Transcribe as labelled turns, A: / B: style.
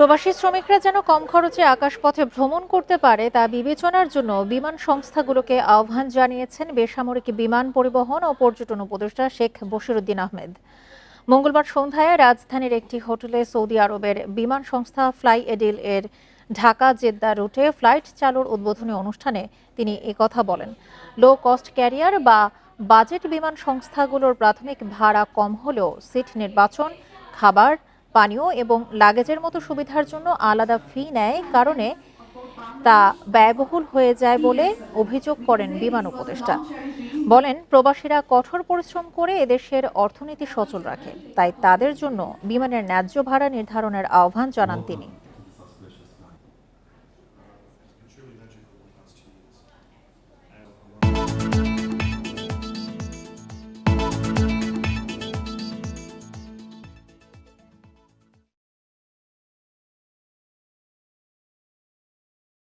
A: প্রবাসী শ্রমিকরা যেন কম খরচে আকাশপথে ভ্রমণ করতে পারে তা বিবেচনার জন্য বিমান সংস্থাগুলোকে আহ্বান জানিয়েছেন বেসামরিক বিমান পরিবহন ও পর্যটন উপদেষ্টা শেখ বশিরউদ্দিন আহমেদ। মঙ্গলবার সন্ধ্যায় রাজধানীর একটি হোটেলে সৌদি আরবের বিমান সংস্থা ফ্লাই এডিল এর ঢাকা জেদ্দা রুটে ফ্লাইট চালুর উদ্বোধনী অনুষ্ঠানে তিনি একথা বলেন। লো কস্ট ক্যারিয়ার বা বাজেট বিমান সংস্থাগুলোর প্রাথমিক ভাড়া কম হলেও সিট নির্বাচন, খাবার, পানীয় এবং লাগেজের মতো সুবিধার জন্য আলাদা ফি নেয়, কারণে তা ব্যয়বহুল হয়ে যায় বলে অভিযোগ করেন বিমান উপদেষ্টা। বলেন, প্রবাসীরা কঠোর পরিশ্রম করে এদেশের অর্থনীতি সচল রাখে, তাই তাদের জন্য বিমানের ন্যায্য ভাড়া নির্ধারণের আহ্বান জানান তিনি।